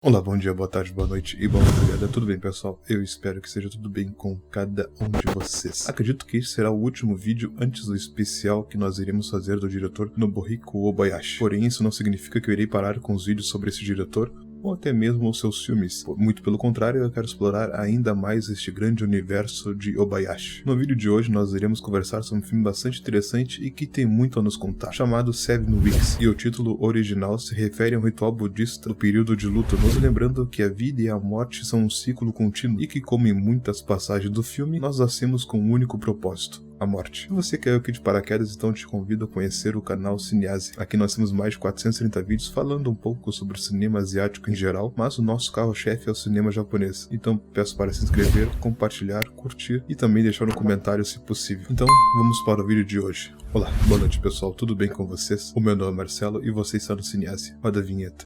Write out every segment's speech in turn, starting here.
Olá, bom dia, boa tarde, boa noite e boa madrugada. Tudo bem, pessoal? Eu espero que seja tudo bem com cada um de vocês. Acredito que este será o último vídeo antes do especial que nós iremos fazer do diretor Nobuhiko Obayashi. Porém, isso não significa que eu irei parar com os vídeos sobre esse diretor ou até mesmo os seus filmes. Muito pelo contrário, eu quero explorar ainda mais este grande universo de Obayashi. No vídeo de hoje nós iremos conversar sobre um filme bastante interessante e que tem muito a nos contar, chamado Seven Weeks, e o título original se refere a um ritual budista do período de luto, nos lembrando que a vida e a morte são um ciclo contínuo e que, como em muitas passagens do filme, nós nascemos com um único propósito: a morte. Se você caiu aqui de paraquedas, então te convido a conhecer o canal Cinease. Aqui nós temos mais de 430 vídeos falando um pouco sobre o cinema asiático em geral, mas o nosso carro-chefe é o cinema japonês. Então peço para se inscrever, compartilhar, curtir e também deixar um comentário se possível. Então vamos para o vídeo de hoje. Olá, boa noite pessoal, tudo bem com vocês? O meu nome é Marcelo e você está no Cinease. Roda a vinheta.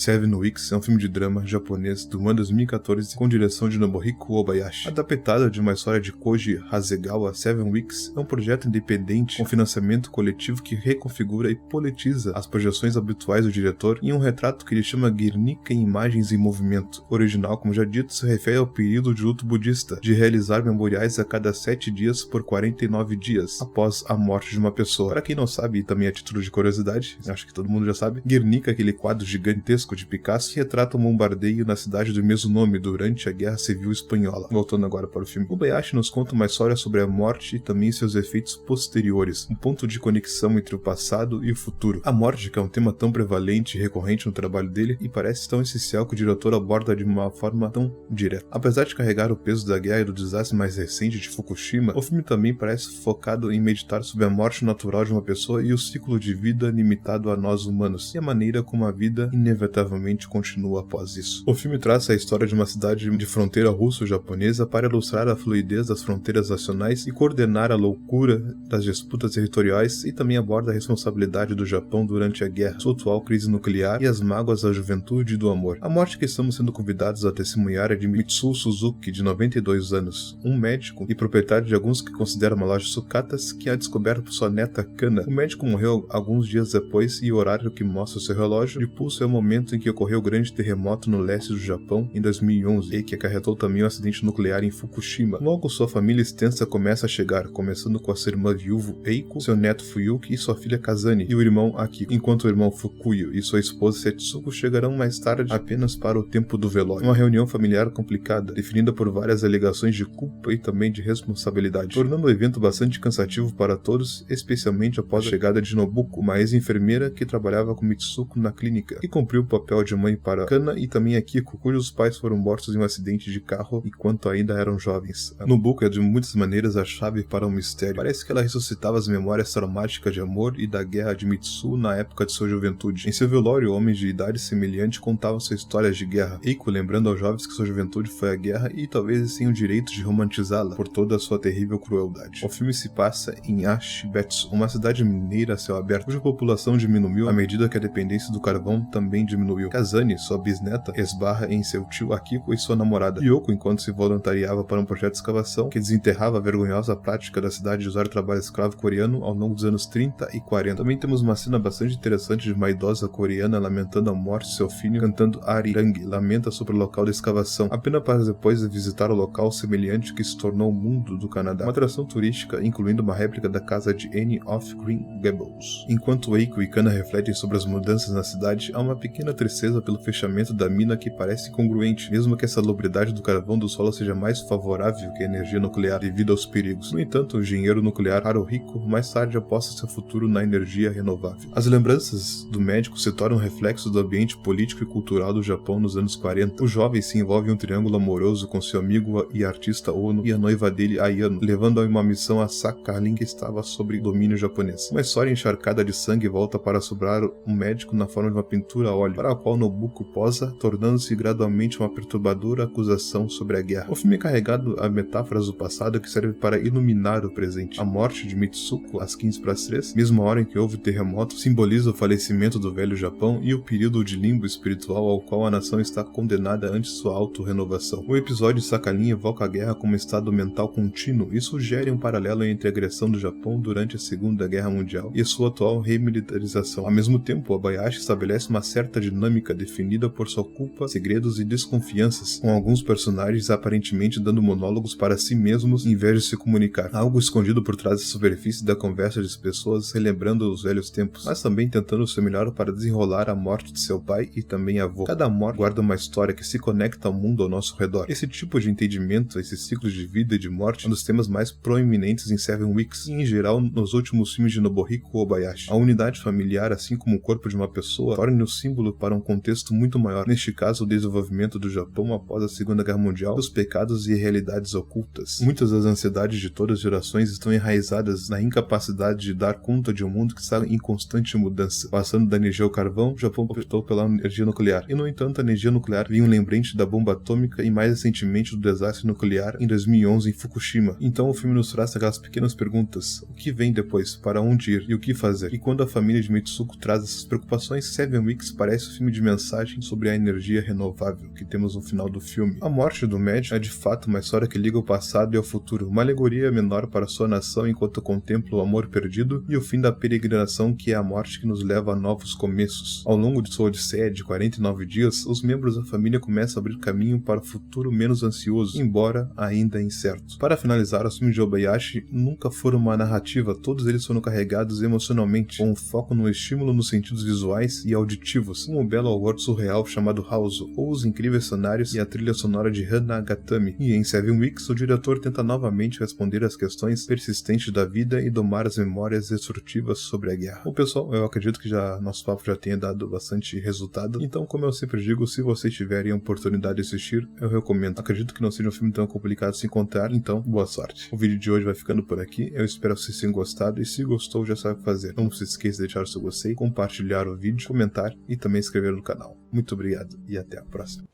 Seven Weeks é um filme de drama japonês do ano 2014 com direção de Nobuhiko Obayashi. Adaptada de uma história de Koji Hasegawa, Seven Weeks é um projeto independente com financiamento coletivo que reconfigura e politiza as projeções habituais do diretor em um retrato que ele chama Guernica em Imagens em Movimento. O original, como já dito, se refere ao período de luto budista, de realizar memoriais a cada 7 dias por 49 dias, após a morte de uma pessoa. Para quem não sabe, e também a título de curiosidade, acho que todo mundo já sabe, Guernica é aquele quadro gigantesco de Picasso que retrata um bombardeio na cidade do mesmo nome durante a Guerra Civil Espanhola. Voltando agora para o filme, Obayashi nos conta uma história sobre a morte e também seus efeitos posteriores, um ponto de conexão entre o passado e o futuro. A morte, que é um tema tão prevalente e recorrente no trabalho dele, e parece tão essencial que o diretor aborda de uma forma tão direta. Apesar de carregar o peso da guerra e do desastre mais recente de Fukushima, o filme também parece focado em meditar sobre a morte natural de uma pessoa e o ciclo de vida limitado a nós humanos, e a maneira como a vida inevitavelmente continua após isso. O filme traça a história de uma cidade de fronteira russo-japonesa para ilustrar a fluidez das fronteiras nacionais e coordenar a loucura das disputas territoriais, e também aborda a responsabilidade do Japão durante a guerra, sua atual crise nuclear e as mágoas da juventude e do amor. A morte que estamos sendo convidados a testemunhar é de Mitsuo Suzuki, de 92 anos, um médico e proprietário de alguns que consideram uma loja sucatas, que é descoberto por sua neta Kana. O médico morreu alguns dias depois e o horário que mostra o seu relógio de pulso é o momento em que ocorreu o grande terremoto no leste do Japão em 2011 e que acarretou também um acidente nuclear em Fukushima. Logo sua família extensa começa a chegar, começando com a sua irmã viúva Eiko, seu neto Fuyuki e sua filha Kazane e o irmão Akiko, enquanto o irmão Fukuyo e sua esposa Setsuko chegarão mais tarde apenas para o tempo do velório. Uma reunião familiar complicada, definida por várias alegações de culpa e também de responsabilidade, tornando o evento bastante cansativo para todos, especialmente após a chegada de Nobuko, uma ex-enfermeira que trabalhava com Mitsuko na clínica, e cumpriu o papel de mãe para Kana e também Akiko, cujos pais foram mortos em um acidente de carro enquanto ainda eram jovens. A Nobuko é de muitas maneiras a chave para um mistério. Parece que ela ressuscitava as memórias traumáticas de amor e da guerra de Mitsuo na época de sua juventude. Em seu velório, homens de idade semelhante contavam suas histórias de guerra, Eiko lembrando aos jovens que sua juventude foi a guerra e talvez eles tenham o direito de romantizá-la por toda a sua terrível crueldade. O filme se passa em Ashibetsu, uma cidade mineira a céu aberto, cuja população diminuiu à medida que a dependência do carvão também diminuiu. Kazane, sua bisneta, esbarra em seu tio Akiko e sua namorada Yoko enquanto se voluntariava para um projeto de escavação que desenterrava a vergonhosa prática da cidade de usar o trabalho escravo coreano ao longo dos anos 30 e 40. Também temos uma cena bastante interessante de uma idosa coreana lamentando a morte de seu filho, cantando Arirang, lamenta sobre o local da escavação, apenas para depois visitar o local semelhante que se tornou o mundo do Canadá, uma atração turística incluindo uma réplica da casa de Anne of Green Gables. Enquanto Eiko e Kana refletem sobre as mudanças na cidade, há uma pequena tristeza pelo fechamento da mina que parece incongruente, mesmo que a salubridade do carvão do solo seja mais favorável que a energia nuclear devido aos perigos. No entanto, o engenheiro nuclear Haruhiko mais tarde aposta seu futuro na energia renovável. As lembranças do médico se tornam um reflexo do ambiente político e cultural do Japão nos anos 40. O jovem se envolve em um triângulo amoroso com seu amigo e artista Ono e a noiva dele Ayano, levando a uma missão a Sakhalin que estava sob domínio japonês. Uma história encharcada de sangue volta para sobrar um médico na forma de uma pintura a óleo, para a qual Nobuko posa, tornando-se gradualmente uma perturbadora acusação sobre a guerra. O filme é carregado a metáforas do passado que servem para iluminar o presente. A morte de Mitsuko às 15:03, mesma hora em que houve o terremoto, simboliza o falecimento do velho Japão e o período de limbo espiritual ao qual a nação está condenada antes de sua auto-renovação. O episódio Sakhalin evoca a guerra como estado mental contínuo e sugere um paralelo entre a agressão do Japão durante a Segunda Guerra Mundial e sua atual remilitarização. Ao mesmo tempo, Obayashi estabelece uma certa dinâmica definida por sua culpa, segredos e desconfianças, com alguns personagens aparentemente dando monólogos para si mesmos em vez de se comunicar, algo escondido por trás da superfície da conversa das pessoas relembrando os velhos tempos, mas também tentando o seu melhor para desenrolar a morte de seu pai e também avô. Cada morte guarda uma história que se conecta ao mundo ao nosso redor. Esse tipo de entendimento, esse ciclo de vida e de morte, é um dos temas mais proeminentes em Seven Weeks e, em geral, nos últimos filmes de Nobuhiko Obayashi. A unidade familiar, assim como o corpo de uma pessoa, torna o símbolo para um contexto muito maior, neste caso o desenvolvimento do Japão após a Segunda Guerra Mundial, os pecados e realidades ocultas. Muitas das ansiedades de todas as gerações estão enraizadas na incapacidade de dar conta de um mundo que está em constante mudança. Passando da energia ao carvão, o Japão optou pela energia nuclear, e no entanto a energia nuclear vinha um lembrete da bomba atômica e mais recentemente do desastre nuclear em 2011 em Fukushima. Então o filme nos traz aquelas pequenas perguntas: o que vem depois, para onde ir e o que fazer? E quando a família de Mitsuko traz essas preocupações, Seven Weeks parece um filme de mensagem sobre a energia renovável que temos no final do filme. A morte do médico é de fato uma história que liga o passado e ao futuro, uma alegoria menor para sua nação enquanto contempla o amor perdido e o fim da peregrinação que é a morte que nos leva a novos começos. Ao longo de sua odisseia de 49 dias, os membros da família começam a abrir caminho para o futuro menos ansioso, embora ainda incerto. Para finalizar, os filmes de Obayashi nunca foram uma narrativa, todos eles foram carregados emocionalmente, com um foco no estímulo nos sentidos visuais e auditivos, como o belo horror surreal chamado House, ou os incríveis cenários e a trilha sonora de Hana Gatami. E em Seven Weeks, o diretor tenta novamente responder às questões persistentes da vida e domar as memórias destrutivas sobre a guerra. Bom, pessoal, eu acredito que nosso papo já tenha dado bastante resultado, então, como eu sempre digo, se vocês tiverem a oportunidade de assistir, eu recomendo. Acredito que não seja um filme tão complicado de se encontrar, então, boa sorte. O vídeo de hoje vai ficando por aqui, eu espero que vocês tenham gostado e se gostou, já sabe o que fazer. Não se esqueça de deixar o seu gostei, compartilhar o vídeo, comentar e também se inscrever no canal. Muito obrigado e até a próxima.